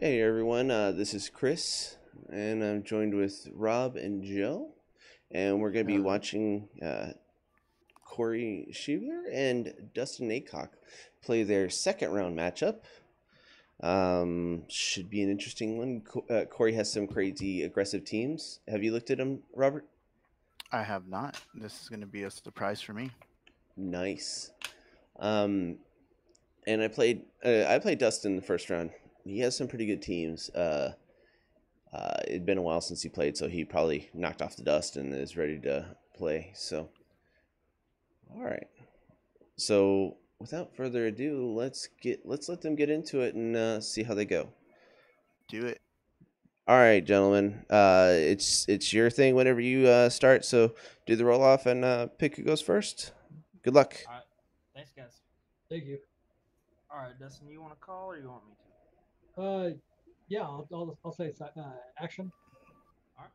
Hey everyone, this is Chris, and I'm joined with Rob and Joe, and we're going to be Hello. watching Cory Schibler and Dustin Aycock play their second round matchup. Should be an interesting one. Cory has some crazy aggressive teams. Have you looked at them, Robert? I have not. This is going to be a surprise for me. Nice. Um, and I played Dustin in the first round. He has some pretty good teams. It'd been a while since he played, so he probably knocked off the dust and is ready to play. So, all right. So, without further ado, let's let them get into it and see how they go. Do it. All right, gentlemen. It's your thing whenever you start. So, do the roll off and pick who goes first. Good luck. All right. Thanks, guys. Thank you. All right, Dustin, you want to call or you want me to? Yeah, I'll say action. All right.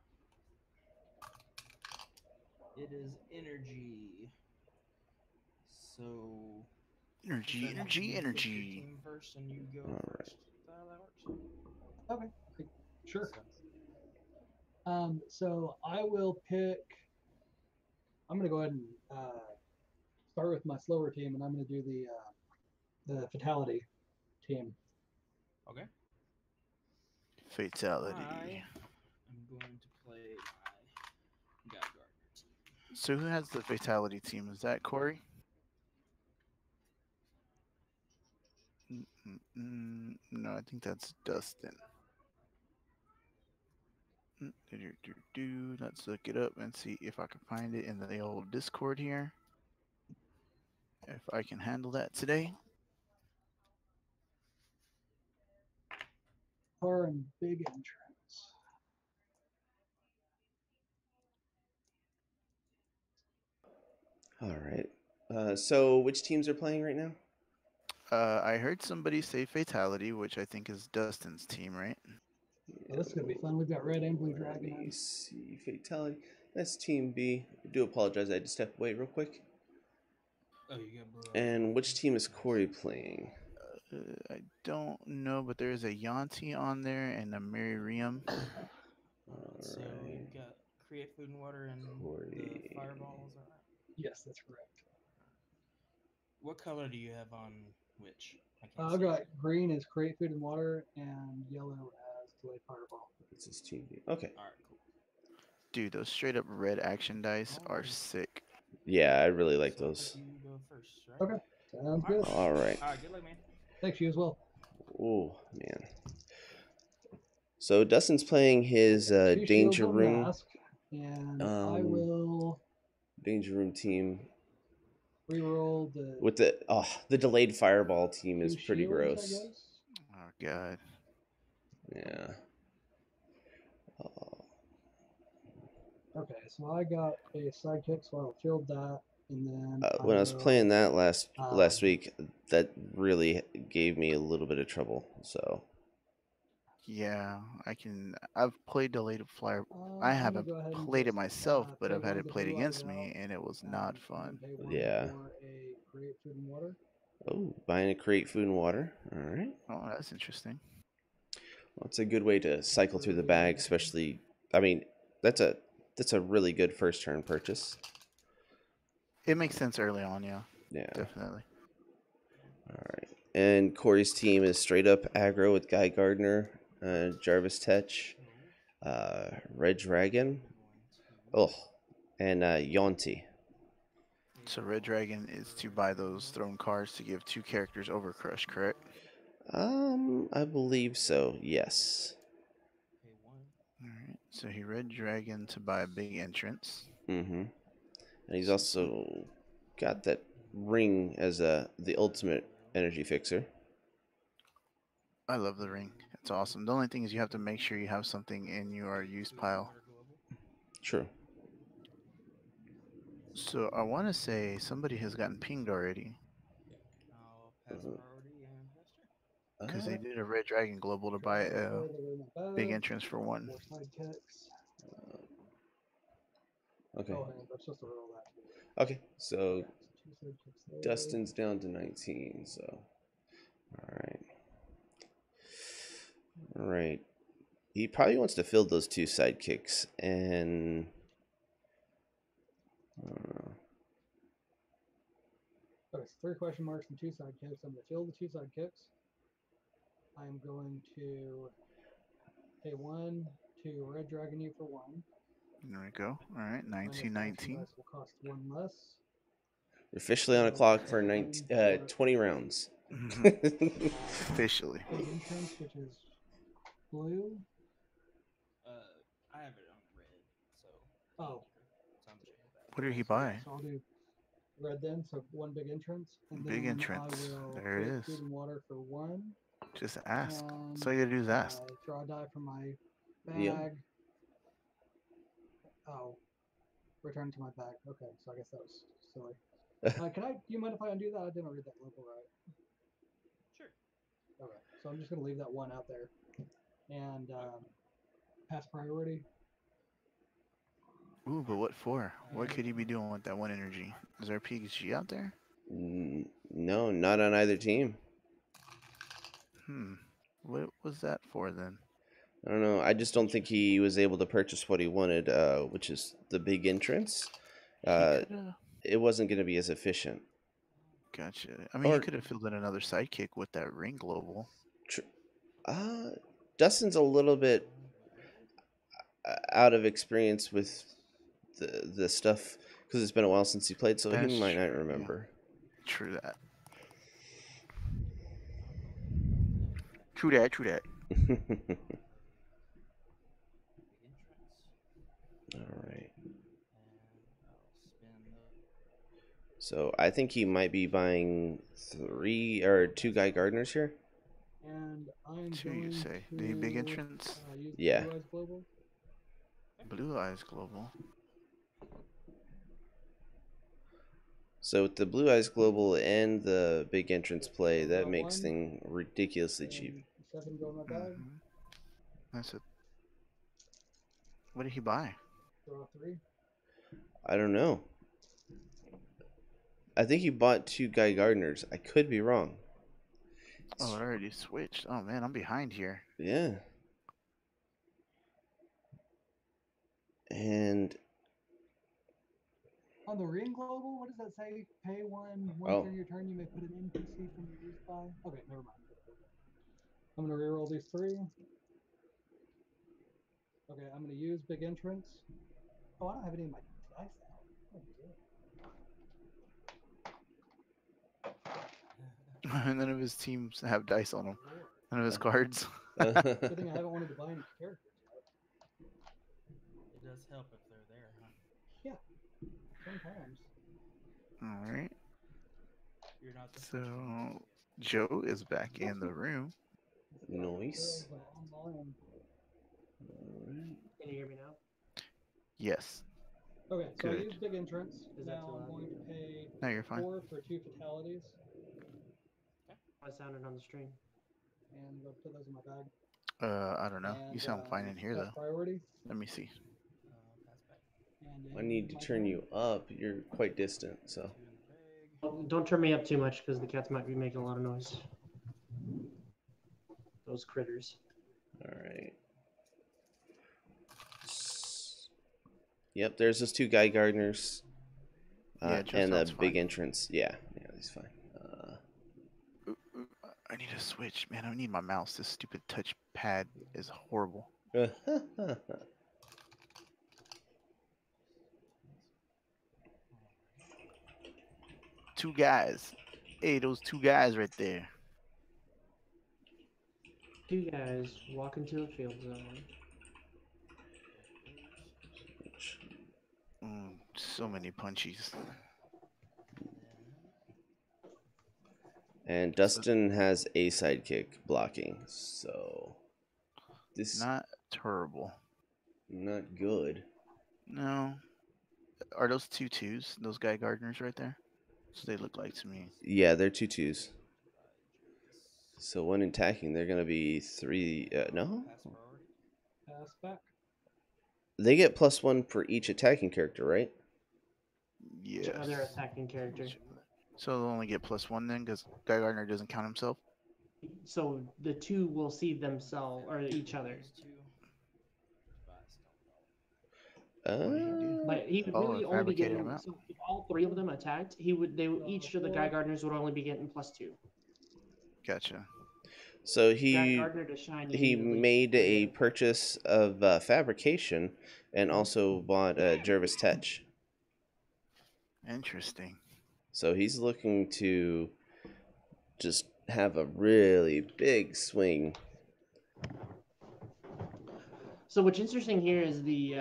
It is energy. So. Energy, Then energy, you pick your energy. team first and you go All right. first. Is that how that works? Okay, sure. So, So I will pick. I'm gonna go ahead and start with my slower team, and I'm gonna do the fatality team. okay. Fatality. I'm going to play my God Gardener team. So who has the fatality team? Is that Cory? No, I think that's Dustin. Let's look it up and see if I can find it in the old Discord here. If I can handle that today. Car and big entrance. All right. So, which teams are playing right now? I heard somebody say fatality, which I think is Dustin's team, right? So this is gonna be fun. We've got red and blue Let dragon. me see. Fatality. That's Team B. I do apologize. I had to step away real quick. Oh, you got blue. And which team is Cory playing? I don't know, but there is a Yanti on there and a Miriam. So you've got create food and water and Cory. the fireball. Is that right? Yes, that's correct. What color do you have on which? I can't I've see. got green as create food and water, and yellow as delay fireball. This is Team B. Okay. All right, cool. Dude, those straight up red action dice are Alrighty. sick. Yeah, I really like So I those. think you go first, right? Okay, sounds good. All right. All right, good luck, man. Thanks, you as well. Oh man. So Dustin's playing his Two shields Danger on Room. mask, and I Um, will Danger Room team reroll with the delayed fireball team is two pretty shields, I gross. guess. Oh god. Yeah. Uh, Okay, so I got a sidekick, so I'll field that, and then when I was playing that last um, week, that really gave me a little bit of trouble. So Yeah, I've played delayed flyer. I I'm gonna haven't go ahead and played it just myself, but pay I've had one of it the played blue against items out, me and it was not and then fun. pay one yeah. for a create food and water. Oh, buying a crate, food and water. All right. Oh, that's interesting. Well, it's a good way to cycle through the bag, especially. I mean, that's a really good first turn purchase. It makes sense early on, yeah. Yeah. Definitely. All right. And Corey's team is straight up aggro with Guy Gardner, Jarvis Tetch, Red Dragon, oh, and Yonti. So Red Dragon is to buy those throne cards to give two characters Overcrush, correct? I believe so. Yes. Pay one. Alright. So he Red Dragon to buy a big entrance. Mm-hmm. And he's So also got that ring as the ultimate energy fixer. I love the ring. It's awesome. The only thing is you have to make sure you have something in your use pile. True. So I want to say somebody has gotten pinged already I'll pass Uh, priority and pass turn. because they did a Red Dragon Global to buy a big entrance for one. Four sidekicks. Okay. Oh, hang on, I'm supposed to roll that. Okay. So Yeah, so two sidekicks there. Dustin's down to 19. So, all right. He probably wants to field those 2 sidekicks, and Okay, so 3 question marks and 2 sidekicks. I'm going to fill the 2 sidekicks. I'm going to pay 1 to Red Dragon you for 1. There we go. All right, My next 19, action 19. dice will cost 1 less. we're officially on a So clock for 1 20 rounds. Officially. big entrance, which is blue. I have it on red, so. Oh. So I'm checking that. What did he So, buy? so I'll do red then. So 1 big entrance, and Big then entrance. I will There it create is. food and water for 1. Just ask. And That's all you gotta do is ask. draw a die from my bag. Yep. Oh, return to my bag. Okay, so I guess that was silly. Do you mind if I undo that? I didn't read that label right. Sure. Okay, so I'm just gonna leave that 1 out there, and pass priority. Ooh, but what for? What could he be doing with that 1 energy? Is there a PG out there? No, not on either team. What was that for then? I don't know. I just don't think he was able to purchase what he wanted, which is the big entrance. It wasn't going to be as efficient. Gotcha. I mean, Or- he could have filled in another sidekick with that ring global. Dustin's a little bit out of experience with the stuff because it's been a while since he played, so That's he might not true, yeah. remember. True that. True that. True that. All right. And I'll spin the. So I think he might be buying 3 or 2 Guy Gardeners here. And I'm 2, going you say? to The big entrance? use Yeah. Blue Eyes Global. Blue Eyes Global. So with the Blue Eyes Global and the big entrance play, that Draw makes 1, things ridiculously cheap. and 7 go in my bag. That's it. What did he buy? Draw 3. I don't know. I think he bought 2 Guy Gardeners. I could be wrong. Oh, it already switched. Oh man, I'm behind here. Yeah. And On the Ring Global, what does that say? Pay 1 Oh. during your turn. You may put an NPC from your use by. Okay, never mind. I'm gonna reroll these 3. Okay, I'm gonna use big entrance. Oh, I don't have any of my dice out. Oh, None of his teams have dice on them. None of his cards. good thing I haven't wanted to buy any characters yet. It does help if they're there, huh? Yeah, sometimes. All right. You're not the first So one. Joe is back in the room. Nice. Online. Can you hear me now? Yes. Okay, so I Good. use big entrance. Is that Now too I'm loud? going to pay No, you're fine. 4 for 2 fatalities, I sounded on the stream. and go put those in my bag. I don't know. You And, sound fine in here pass though. Priority. Let me see. Pass back. And I then need to my turn turn. you up. You're quite distant, so. 2 in the bag. Well, don't turn me up too much because the cats might be making a lot of noise. Those critters. All right. Yep, there's those 2 Guy Gardeners. Yeah, it just and the sounds big fine. entrance. Yeah, he's fine. I need a switch, man. I need my mouse. This stupid touchpad is horrible. 2 guys. Hey, those 2 guys right there. 2 guys walk into a field zone. So many punchies. And Dustin has a sidekick blocking, so this Not terrible. not good. No. Are those 2 twos? Those Guy Gardeners right there? So they look like to me. Yeah, they're 2/2s. So when attacking, they're gonna be 3. No, Pass priority. Pass back. they get +1 for each attacking character, right? Yes. Other attacking character. So they'll only get +1 then, because Guy Gardner doesn't count himself. So the 2 will see themselves or each other. Those 2. What did he do? But he would Oh, really it only be fabricated getting. him out. So if all three of them attacked, each of the Guy Gardeners would only be getting +2. Gotcha. So Guy he Gardner to shine. he immediately. made a purchase of fabrication and also bought Jervis Tetch. Interesting. So he's looking to just have a really big swing. So what's interesting here is the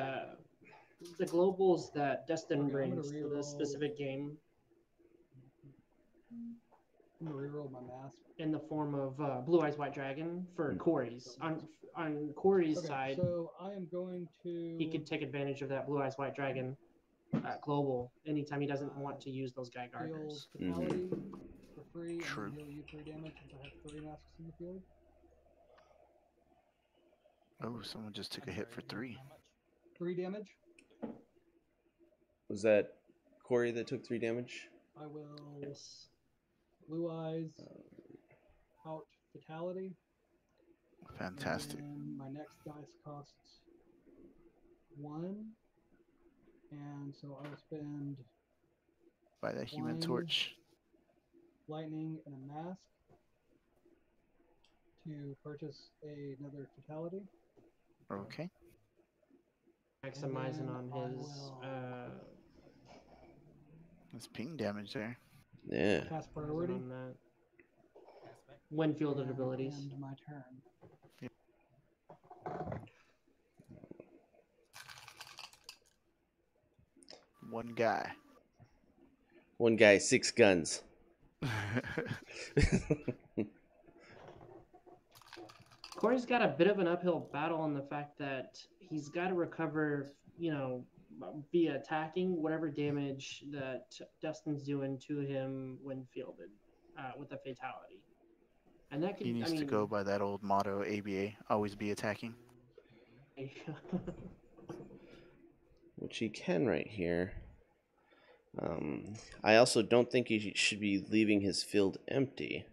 globals that Dustin Okay, I'm gonna brings to this reroll. specific game I'm gonna reroll my mask. in the form of Blue Eyes White Dragon for Cory's. On Cory's Okay, side, so I am going to. he could take advantage of that Blue Eyes White Dragon global anytime he doesn't want to use those Guy Field Gardeners. fatality for free True. and heal you 3 damage since I have 3 masks in the field. Oh, someone just took a hit for 3. 3 damage. Was that Cory that took 3 damage? I will Yes. Blue Eyes out fatality. Fantastic. And my next dice costs 1. And so I will spend By that human 1 torch. lightning and a mask to purchase another fatality. Okay. Maximizing then on I his will- That's ping damage there. Yeah. Cast maximizing priority. on that Winfielded abilities. And my turn. One guy. One guy, 6 guns. Cory's got a bit of an uphill battle on the fact that he's got to recover, via attacking whatever damage that Dustin's doing to him when fielded with a fatality. And that could, He needs to go by that old motto, ABA, always be attacking. Which he can right here. I also don't think he should be leaving his field empty.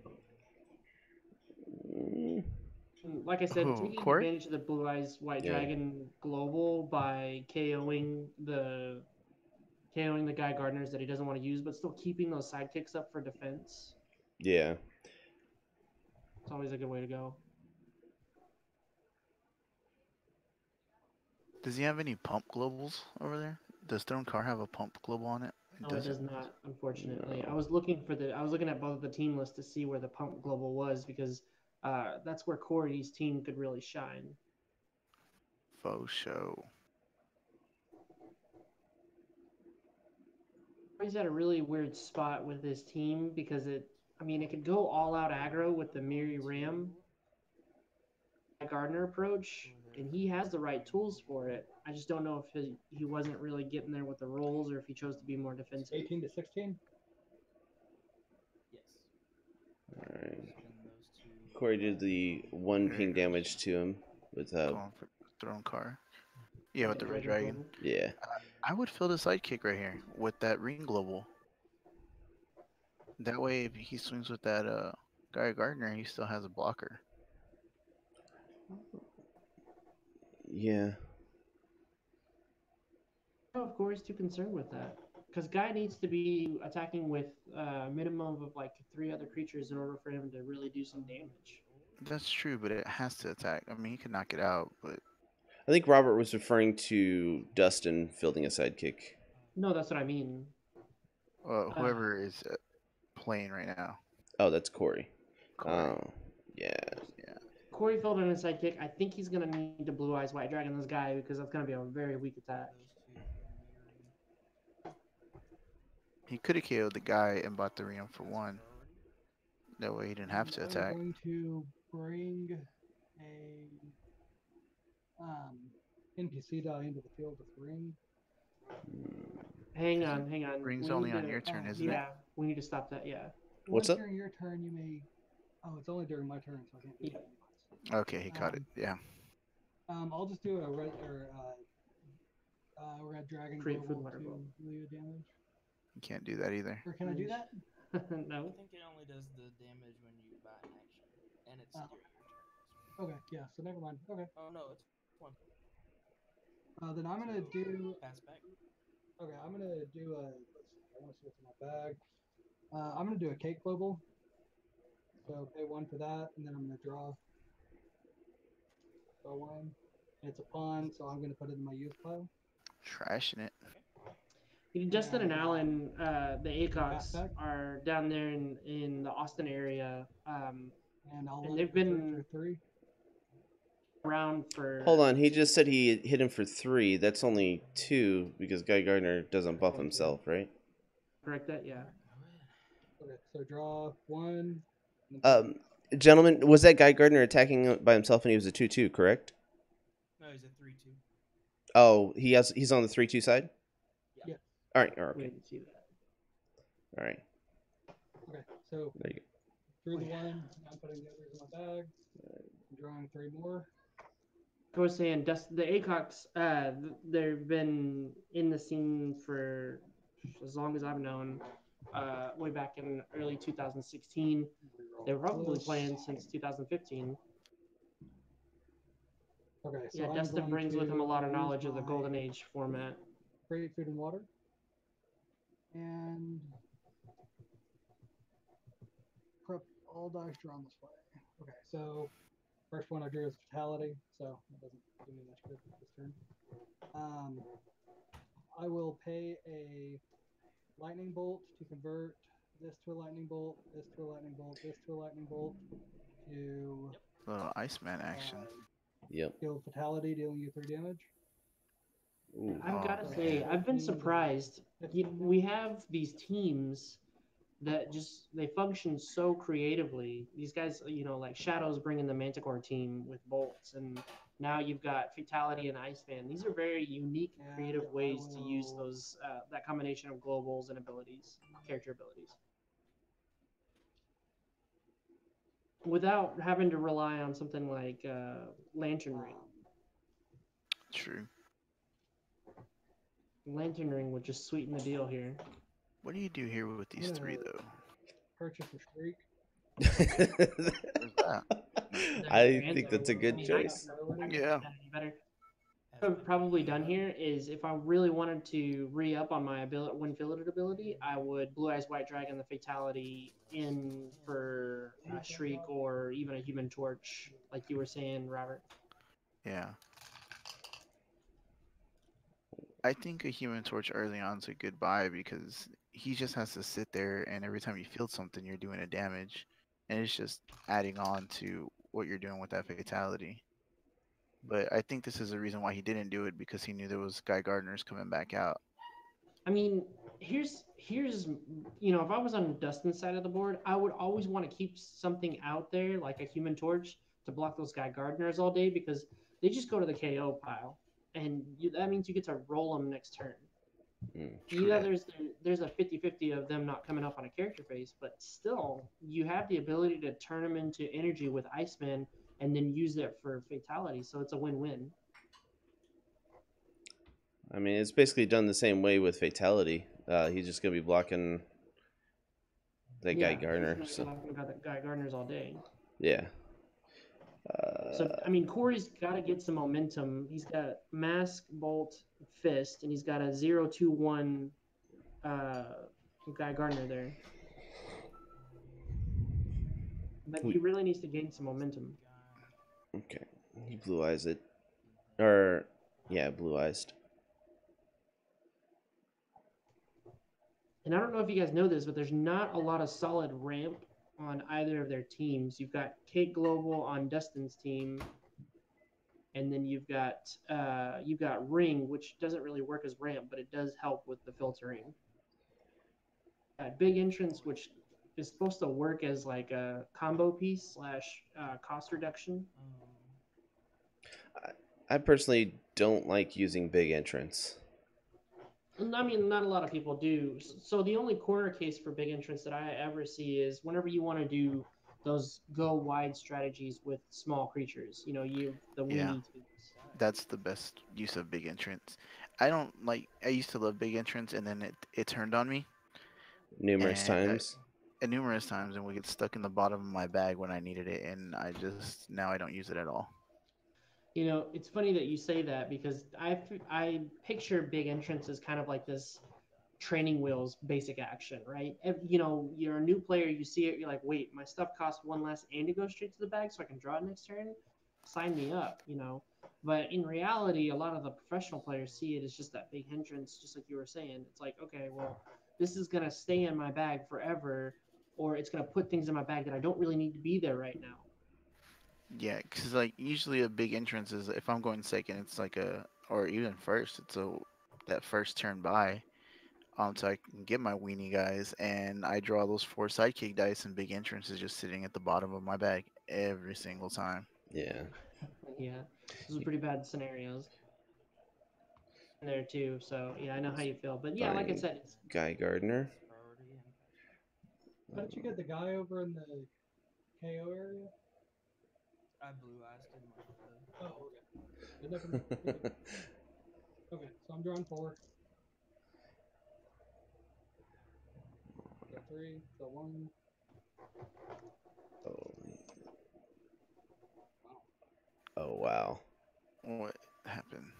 Like I said, Who, taking Cory? advantage of the Blue Eyes White Yeah. Dragon global by KOing the Guy Gardeners that he doesn't want to use, but still keeping those sidekicks up for defense. Yeah. It's always a good way to go. Does he have any pump globals over there? Does Throne Car have a pump global on it? No, it does Doesn't. not, unfortunately. I was looking at both of the team lists to see where the pump global was because that's where Cory's team could really shine. Faux show. Cory's at a really weird spot with his team because it could go all out aggro with the Miri Ram Gardner approach, and he has the right tools for it. I just don't know if he wasn't really getting there with the rolls or if he chose to be more defensive. 18 to 16. Yes. Alright. And those two. Cory did the 1 ping damage to him with Going for Throne Car. Yeah, with the Red Dragon. yeah. I would fill the sidekick right here with that ring global. That way, if he swings with that Guy Gardner, he still has a blocker. Yeah. I don't know if Cory's too concerned with that because Guy needs to be attacking with a minimum of like 3 other creatures in order for him to really do some damage. That's true, but it has to attack. I mean, he can knock it out, but I think Robert was referring to Dustin fielding a sidekick. No, that's what I mean. whoever is playing right now. Oh, that's Cory. Cory. Oh, yeah. Cory filled in a sidekick. I think he's going to need to Blue Eyes White Dragon this guy because that's going to be a very weak attack. Those two are mirroring. He could have KO'd the guy and bought the Ream for 1. That way he didn't have to attack. I'm going to bring a NPC die into the field with ring. Hang on. Ring's We only need on to- your turn, isn't Yeah, we need to stop that. Yeah. What's Once up? during your turn, you may. Oh, it's only during my turn, so I can't do Yeah. that. it? Okay, he caught it. Yeah. I'll just do a red dragon Create food global water to bowl. Leo damage. You can't do that either. Or can I do that? I No. think it only does the damage when you buy an action, and it's Oh. during your turn. Okay, yeah. So never mind. Okay. Oh no, it's one. Then I'm gonna do. Pass back. Okay, I'm gonna do a. Let's see. I want to see what's in my bag. I'm gonna do a cake global. So pay 1 for that, and then I'm gonna draw one. And it's a pawn, so I'm gonna put it in my use pile. Trashing it. Justin and Alan, the Pass Aycocks, back. are down there in the Austin area, And I'll and let they've it revert been for 3. around for. Hold on, he just said he hit him for 3. That's only 2 because Guy Gardner doesn't buff himself, right? Correct that, yeah. Okay, so draw 1. Gentlemen, was that Guy Gardner attacking by himself and he was a 2/2, correct? No, he's a 3-2. Oh, he's on the 3/2 side? Yeah. All right, We okay. didn't see that. All right. Okay, so There you through the 1, I'm putting the others in my bag. I'm drawing 3 more. I was saying, the Aycocks, they've been in the scene for as long as I've known. Way back in early 2016, they were probably playing since 2015. Okay, so Yeah, I'm Dustin going brings with him a lot of use knowledge of the my Golden Age format. Create food and water. And prep all dice drawn this way. Okay, so first one I drew is fatality, so that doesn't do me much good this turn. I will pay a lightning bolt to convert this to a lightning bolt, this to a lightning bolt, this to a lightning bolt to Little Iceman action. Yep. kill fatality, dealing you 3 damage. Ooh. I've got to Oh, say, man. I've been surprised. We have these teams that just they function so creatively. These guys, like Shadow's bringing the Manticore team with bolts, and now you've got Fatality and Iceman. These are very unique, creative ways to use those that combination of globals and abilities, character abilities, without having to rely on something like Lantern Ring. True. Lantern Ring would just sweeten the deal here. What do you do here with these 3 though? Purchase a shriek. Where's that? I think that's a good choice. Yeah. Better. What I've probably done here is if I really wanted to re-up on my win filleted ability, I would Blue Eyes White Dragon the Fatality in for a Shriek or even a Human Torch, like you were saying, Robert. Yeah. I think a Human Torch early on is a good buy because he just has to sit there, and every time you field something, you're doing a damage, and it's just adding on to what you're doing with that fatality. But I think this is the reason why he didn't do it, because he knew there was Guy Gardner's coming back out. I mean, here's if I was on Dustin's side of the board, I would always want to keep something out there like a Human Torch to block those Guy Gardeners all day because they just go to the KO pile, and that means you get to roll them next turn. Yeah, there's a 50-50 of them not coming up on a character phase, but still, you have the ability to turn them into energy with Iceman and then use it for fatality, so it's a win-win. I mean, it's basically done the same way with Fatality. He's just going to be blocking that Guy Gardner. So got Guy Gardner's all day. Yeah. So, I mean, Cory's got to get some momentum. He's got Mask, Bolt, Fist, and he's got a 0-2-1 Guy Gardner there. But he really needs to gain some momentum. Okay. He blue eyes it. Or, yeah, blue eyes. And I don't know if you guys know this, but there's not a lot of solid ramp on either of their teams. You've got Kate Global on Dustin's team, and then you've got Ring, which doesn't really work as ramp, but it does help with the filtering. Big Entrance, which is supposed to work as like a combo piece / cost reduction. I personally don't like using big entrance. I mean, not a lot of people do. So the only corner case for big entrance that I ever see is whenever you want to do those go wide strategies with small creatures. The weenie teams. That's the best use of big entrance. I used to love big entrance, and then it turned on me Numerous times. Numerous times, and would get stuck in the bottom of my bag when I needed it, and now I don't use it at all. You know, it's funny that you say that because I picture big entrance as kind of like this training wheels basic action, right? You know, you're a new player, you see it, you're like, wait, my stuff costs one less and to go straight to the bag so I can draw it next turn. Sign me up, you know. But in reality, a lot of the professional players see it as just that big hindrance, just like you were saying. It's like, okay, well, this is gonna stay in my bag forever, or it's gonna put things in my bag that I don't really need to be there right now. Yeah, because like usually a big entrance is if I'm going second, it's like a or even first, it's a that first turn by. So I can get my weenie guys, and I draw those 4 sidekick dice, and big entrance is just sitting at the bottom of my bag every single time. Yeah. Yeah, those are pretty bad scenarios in there too. So yeah, I know how you feel. But yeah, like I Fine. said, it's Guy Gardner. Priority and passion. How did you get the guy over in the KO area? I blue eyes didn't like the. Oh, okay. It never. Okay. Okay, so I'm drawing 4. So 3. So 1. Oh. Oh wow. What happened?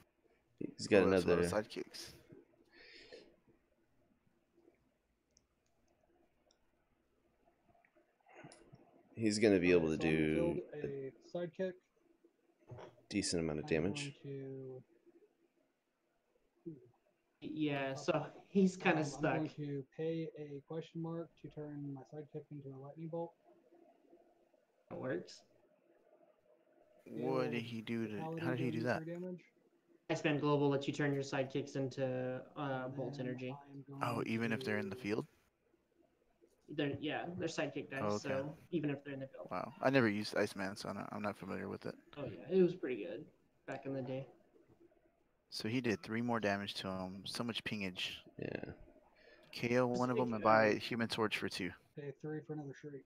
He's got Oh, that's a lot of another. sidekicks. He's gonna be able to So I'm gonna build do a a sidekick. decent amount of I'm damage. going to. yeah. So he's kind of I'm stuck. going to pay a question mark to turn my sidekick into a lightning bolt. It works. What did he do to? How did he do that? 3 damage. I spend global, let you turn your sidekicks into bolt Then energy. I'm Oh, going even if they're in the to- field? They're sidekick dice. Okay. So even if they're in the field. Wow, I never used Iceman, so I'm not familiar with it. Oh yeah, it was pretty good back in the day. So he did 3 more damage to him. So much pingage. Yeah. KO one of them and buy Human Torch for 2. Pay 3 for another shriek.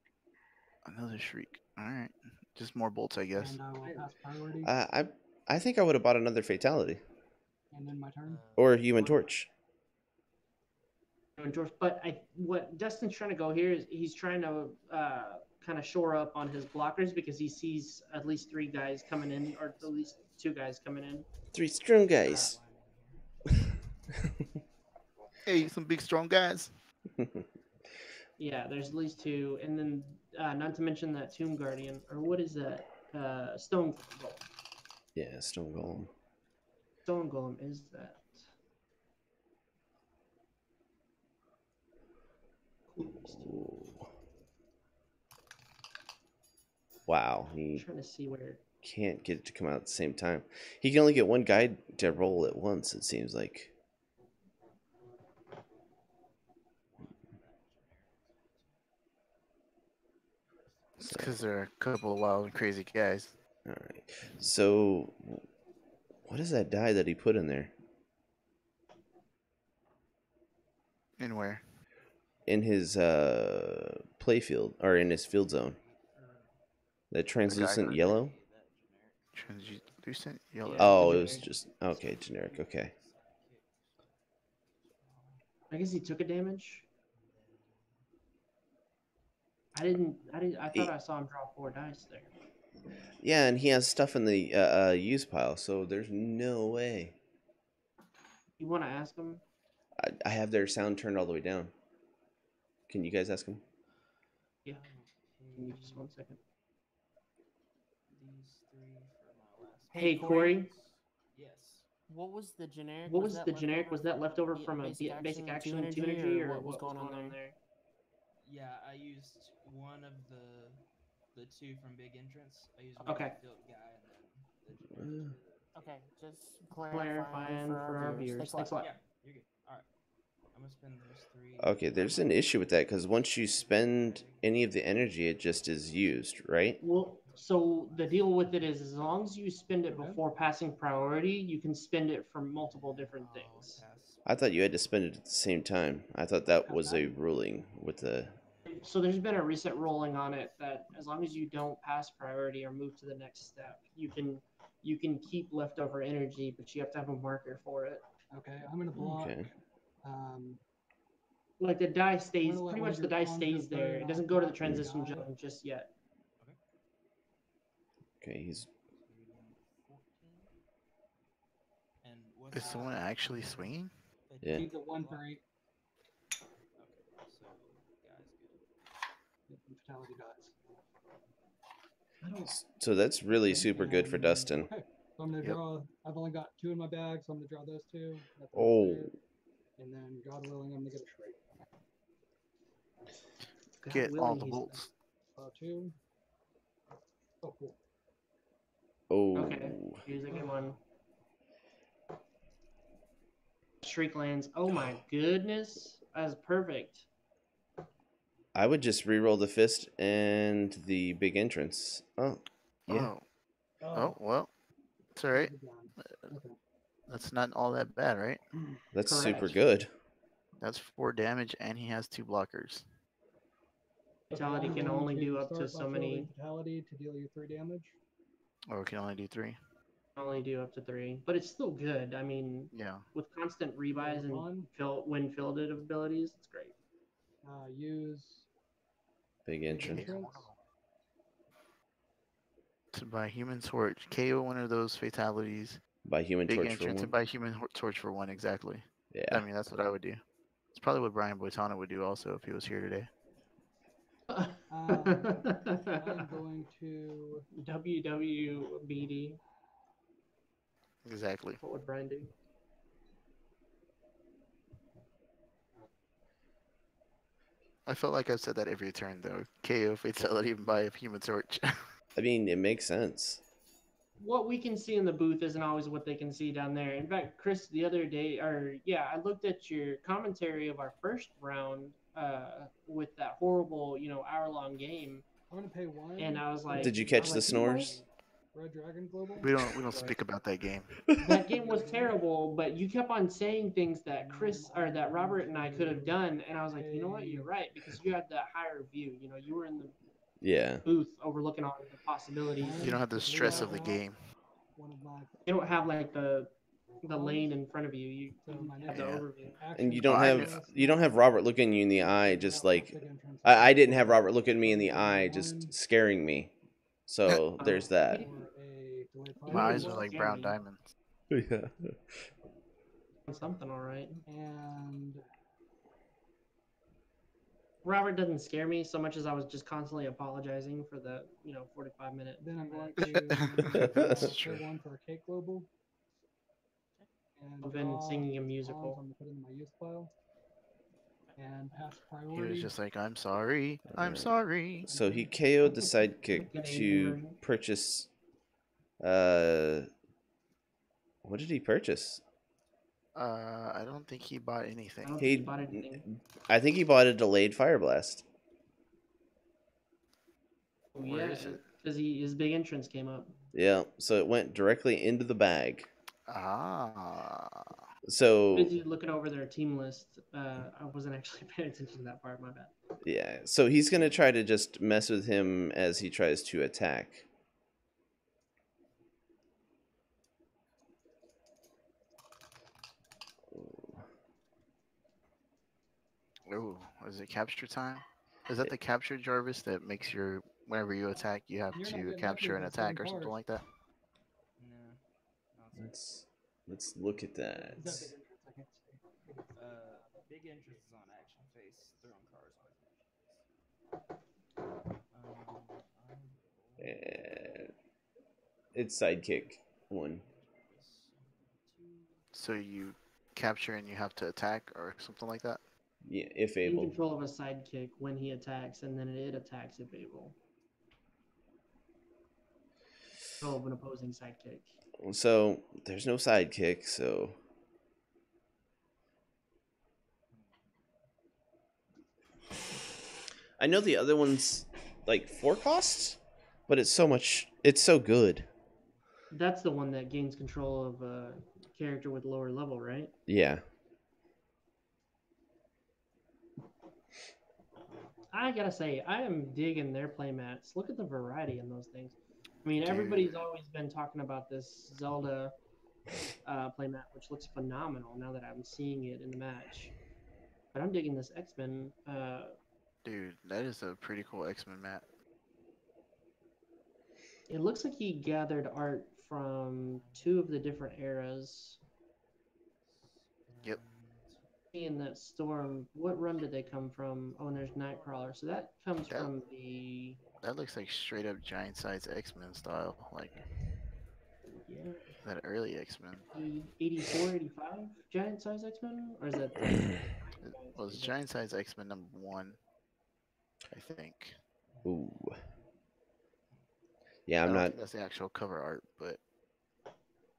Another shriek. All right, just more bolts, I guess. And I will pass priority. I think I would have bought another fatality And then my turn. or Human Torch. But what Dustin's trying to go here is he's trying to kind of shore up on his blockers because he sees at least 3 guys coming in, or at least 2 guys coming in. 3 strong guys. Hey, some big strong guys. Yeah, there's at least 2, and then not to mention that Tomb Guardian, or what is that? Stone Golem. Yeah, Stone Golem. Stone Golem is that. Ooh. Wow, I'm he trying to see where. can't get it to come out at the same time. He can only get one guide to roll at once, it seems like. It's because they're a couple of wild and crazy guys. All right. So, what is that die that he put in there? In where? In his playfield, or in his field zone. That translucent guy. yellow? Translucent yellow. Yeah. Oh, the it was generic. just okay, generic. Okay. I guess he took a damage. I didn't. I thought I saw him draw 4 dice there. Yeah, and he has stuff in the use pile, so there's no way. You want to ask him? I have their sound turned all the way down. Can you guys ask him? Yeah. Give me just 1 second. These 3 for my last. Hey, Corey. Yes. What was the generic? What was the generic? Was that left over from a basic action and 2 energy, or what was going on there? Yeah, I used one of the 2 from Big Entrance. I used one Okay. for Field Guy and then the generic. Okay, just Clarifying for our viewers. Thanks a lot. Yeah, you're good. All right. I'm gonna spend those 3. Okay, there's an issue with that because once you spend any of the energy, it just is used, right? Well, so the deal with it is, as long as you spend it before passing priority, you can spend it for multiple different things. I thought you had to spend it at the same time. I thought that was a ruling with the. So there's been a recent ruling on it that as long as you don't pass priority or move to the next step, you can keep leftover energy, but you have to have a marker for it. Okay, I'm gonna block. Okay. Like the die stays, I'm gonna let pretty one much of the your die pawns stays go there. third, It I'll doesn't go to the block your transition die. zone just yet. Okay, he's Is someone actually swinging? Yeah. He's a 1 for 8. Okay, so guy's good. And fatality dies. I don't. So that's really super good for Dustin. Okay, so I'm gonna Yep. draw. I've only got 2 in my bag, so I'm gonna draw those 2. That's Oh. there. And then, God willing, I'm gonna get a straight. God Get all willing, the he's- bolts. 2. Oh, cool. Oh. Okay, here's a good one. Shriek lands. Oh my goodness, that's perfect. I would just re-roll the fist and the big entrance. Oh. Yeah. Oh, well. It's alright. Okay. That's not all that bad, right? That's super Correct. good. That's 4 damage, and he has 2 blockers. Fatality I'm can going only do up to start so by many. throwing fatality to deal you 3 damage. Or we can only do 3. Only do up to 3, but it's still good. I mean, Yeah. with constant rebuys and One. when fielded abilities, it's great. Use Big big entrance. entrance. To buy human torch, KO one of those fatalities. By human Big torch for entrance and one. buy human torch for 1 exactly. Yeah. I mean, that's what I would do. It's probably what Brian Boitano would do also if he was here today. I'm going to. WWBD. Exactly. What would Brian do? I felt like I've said that every turn though. KO fatality and buy a human torch. I mean, it makes sense. What we can see in the booth isn't always what they can see down there. In fact, Chris, the other day, I looked at your commentary of our first round with that horrible, hour-long game, I'm gonna pay 1. and I was like, Did you catch I the was like, you know what? snores? Red Dragon Global. we don't speak about that game. That game was terrible, but you kept on saying things that Chris or that Robert and I could have done, and I was like, you know what, you're right, because you had that higher view. You were in the Yeah. booth overlooking all the possibilities. You don't have the stress of the game. One of my. You don't have like the lane in front of you. You have the Yeah. overview. And you Oh, don't I have Robert looking you in the eye just like I didn't have Robert looking me in the eye just scaring me. So there's that. My eyes didn't are like scare brown me. diamonds. Yeah. Something all right. And Robert doesn't scare me so much as I was just constantly apologizing for the 45-minute. then I'm going to That's pay true. 1 for a cake global. And I've been draw singing a pawns. musical. I'm gonna put it in my use pile. And pass He priority. was just like, I'm sorry. I'm Alright. So So he KO'd the sidekick Good Asian to version. purchase what did he purchase? I don't think he bought I anything. don't think he bought anything. I think he bought a delayed fire blast. Where Yeah, is it? because his big entrance came up. Yeah, so it went directly into the bag. Ah. So Busy looking over their team list. I wasn't actually paying attention to that part. My bad. yeah, so he's gonna try to just mess with him as he tries to attack. Oh, is it capture time? Is that the capture Jarvis that makes your whenever you attack you have You're not to getting capture upgrades an on certain attack or something cars. like that? No. Nonsense. Let's look at that. Is that big entrance? I can't see. Big entrance is on action face, throwing cars on action face. And it's sidekick 1. So you capture and you have to attack or something like that? Yeah, if In able. control of a sidekick when he attacks, and then it attacks if able. Control of an opposing sidekick. So there's no sidekick, so I know the other one's like 4 costs, but it's so good. That's the one that gains control of a character with lower level, right? Yeah. I gotta say, I am digging their playmats. Look at the variety in those things. I mean, everybody's always been talking about this Zelda playmat, which looks phenomenal now that I'm seeing it in the match. But I'm digging this X-Men. Dude, that is a pretty cool X-Men map. It looks like he gathered art from 2 of the different eras. in that storm, what run did they come from? Oh, and there's Nightcrawler. So that comes That- from the That looks like straight up giant size X-Men style, like yeah that early X-Men. 84, 85 giant size X-Men, or is that the Well, it's giant size X-Men #1, I think. Ooh. Yeah, I I'm don't not. think that's the actual cover art, but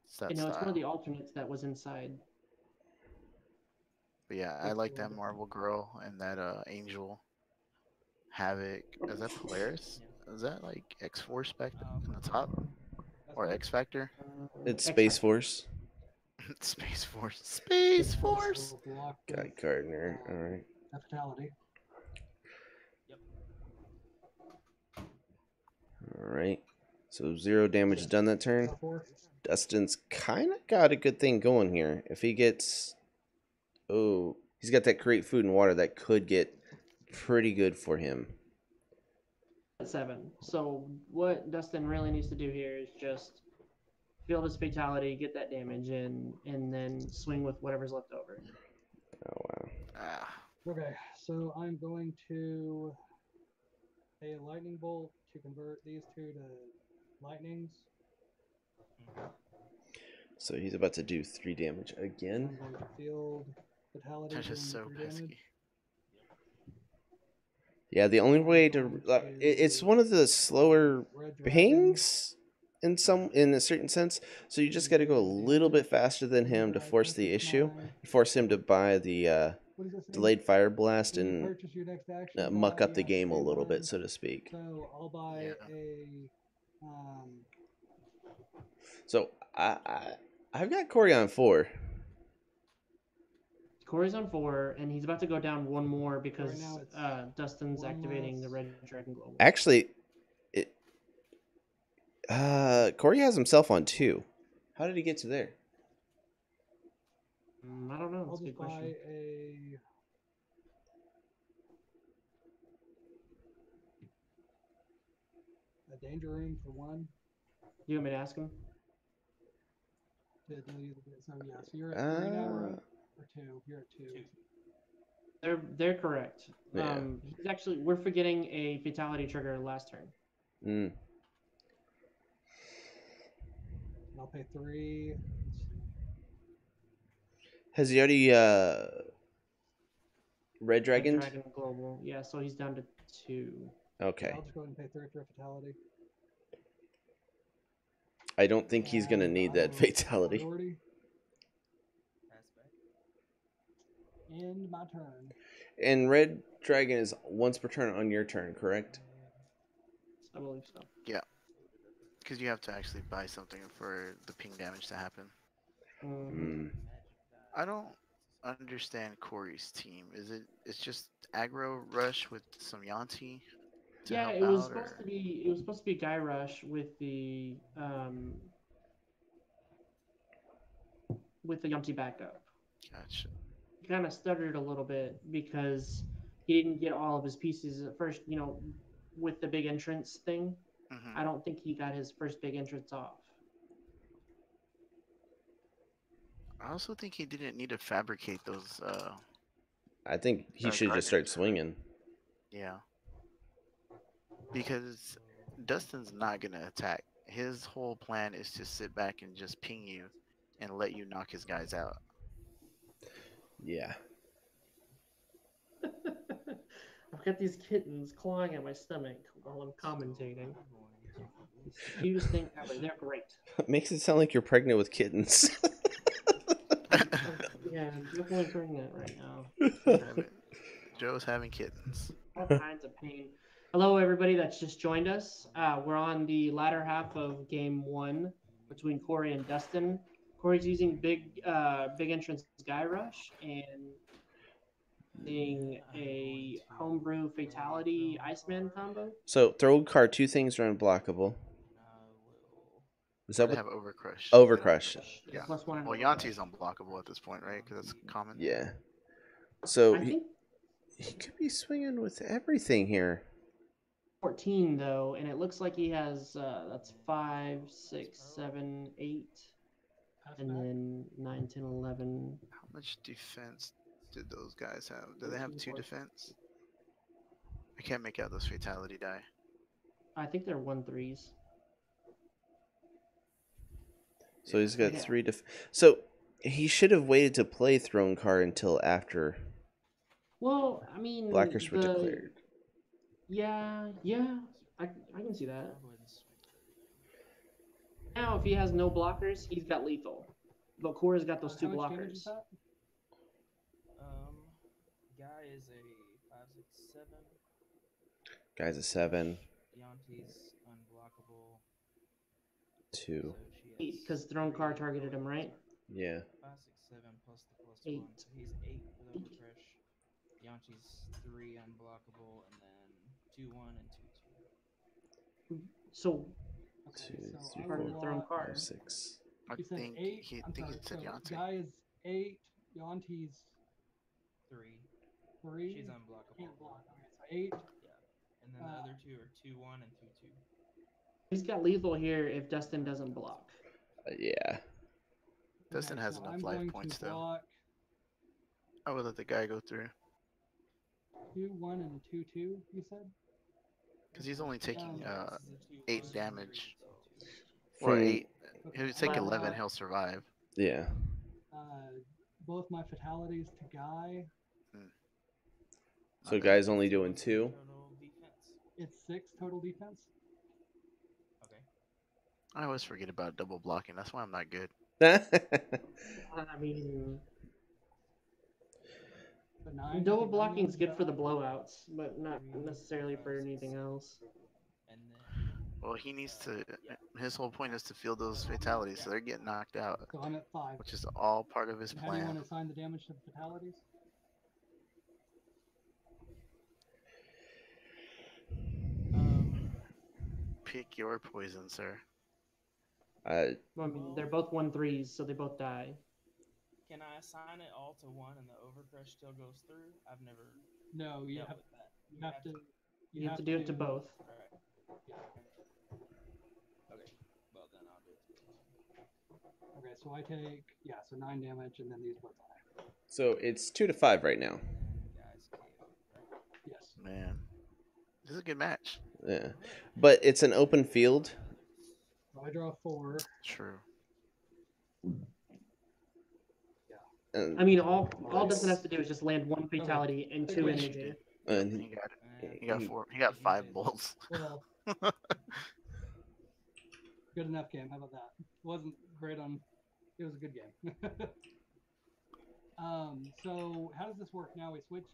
it's that You know, it's one style. of the alternates that was inside. But yeah, I like that Marvel Girl and that Angel, Havoc. Is that Polaris? Is that like X-Force back in the top, or X Factor? It's X Space Factor. Force. Space Force. Space Force. Block Guy with, Gardner. All right. a fatality. All right. So 0 damage done that turn. 4. Dustin's kind of got a good thing going here. If he gets... Oh, he's got that create food and water that could get pretty good for him. At 7. So what Dustin really needs to do here is just build his fatality, get that damage in, and then swing with whatever's left over. Oh, wow. Ah, Okay, so I'm going to pay a lightning bolt to convert these two to lightnings. So he's about to do 3 damage again. I'm going to field fatality. that's just so doing 3 damage. pesky. Yeah, the only way to... It's one of the slower Red dragon. pings in a certain sense. So you just got to go a little bit faster than him to force the issue. Force him to buy the What does this say? delayed fire blast When you and purchase your next action, muck buy- up the yeah, game a pay little one. bit, so to speak. So I'll buy Yeah. So I've got Cory on 4. Corey's on 4, and he's about to go down one more because now it's Dustin's one activating the less. Red Dragon Global. Actually, Cory has himself on 2. How did he get to there? I don't know. I'll That's a good just buy question. a danger room for 1. You want me to ask him? So yeah, so you're at 3 now, right? Or 2? You're at 2. They're correct. Yeah. He's actually we're forgetting a fatality trigger last turn. Mm. And I'll pay 3. Has he already Red Dragon? Dragon Global. Yeah, so he's down to 2. Okay. I'll just go ahead and pay 3 for a fatality. I don't think he's gonna And need I that will fatality. priority. End my turn. And Red Dragon is once per turn on your turn, correct? I believe so. Because you have to actually buy something for the ping damage to happen. Mm. I don't understand Cory's team. It's just aggro rush with some Yanti to Yeah, help it was out, supposed or to be. It was supposed to be Guy Rush with the Yumty backup. gotcha. He kind of stuttered a little bit because he didn't get all of his pieces at first. You know, with the big entrance thing, Mhm. I don't think he got his first big entrance off. I also think he didn't need to fabricate those. I think he Dark should just start Hardeners. swinging. Yeah. Because Dustin's not gonna attack. His whole plan is to sit back and just ping you, and let you knock his guys out. Yeah. I've got these kittens clawing at my stomach while I'm commentating. It's the cutest thing ever. They're great. It makes it sound like you're pregnant with kittens. Yeah, I'm definitely pregnant right now. Joe's having kittens. All kinds of pain. Hello, everybody that's just joined us. We're on the latter half of game 1 between Cory and Dustin. Cory's using big entrance Guy Rush and using a homebrew fatality Iceman combo. So throw card 2 things are unblockable. Is that They what? have Overcrush. Overcrush. Yeah. Plus 1 and Well, overcrush. Yanti's unblockable at this point, right? Because that's common. Yeah. So I think he could be swinging with everything here. 14 though, and it looks like he has that's 5, 6, 7, 8, and then 9, 10, 11. How much defense did those guys have? Do they have 2 4. defense? I can't make out those fatality die. I think they're 1/3s. So he's got Yeah. 3 So he should have waited to play Throne Card until after Well, I mean, Blackers were declared. Yeah, I can see that. I'll go ahead and swing for it. Now, if he has no blockers, he's got lethal. But Cora's got those 2 How much damage is blockers. that? Guy is a 5, 6, 7. Guy's a 7, Yanti's unblockable. 2. So she has Because Throne Card targeted him, right? Yeah. 5, 6, 7 plus the plus 8. 1. So he's 8 with overcrush. Yanti's 3 unblockable, and then 2, 1, and 2, 2. So, Okay, 2, so 3, I part of will the Throne block- card. 6. I You said think 8. he I'm think sorry. he said So Yahtzee. guy is 8. Yanti's 3. 3. She's unblockable. Can't block. Okay, so 8. And then the other 2 are 2, 1, and 2, 2. He's got lethal here if Dustin doesn't block. Yeah. Dustin has so enough I'm life going points to though. block I would let the guy go through 2, 1, and a 2, 2. You said. because he's only taking This is a 2, 8 1, damage. 2, 2. Or From- 8. Okay, He would take I 11. block, He'll survive. Yeah. both my fatalities to Guy. So Not bad. guy's only doing 2. Total defense. It's 6 total defense. Okay. I always forget about double blocking. That's why I'm not good. I mean, So 9. double okay, 9 blocking's damage good to for the Guy. blowouts, but not 3, necessarily 4, for 5, 6, anything 7. else. And then Well, he needs to. His whole point is to field those fatalities, so they're getting knocked out, So I'm at 5. which is all part of his And how do you want plan. to assign the damage to the fatalities? Pick your poison, sir. I Well, I mean, they're both 1/3s, so they both die. can I assign it all to 1 and the overcrush still goes through? I've never No, you dealt have, with that. you have to. You have to do it to both. Alright. Yeah. Okay. Well, then I'll do it to both. Okay, so I take so 9 damage, and then these both die. so it's 2 to 5 right now. Guys, KO, right? Yes. Man, this is a good match. Yeah. But it's an open field. So I draw 4. True. And, I mean, all Dustin has to do is just land 1 fatality and 2 Which- energy. and He he- got it. And He got 4. He got 5 bolts. Well, good enough game. How about that? Wasn't great on. It was a good game. So how does this work now? We switch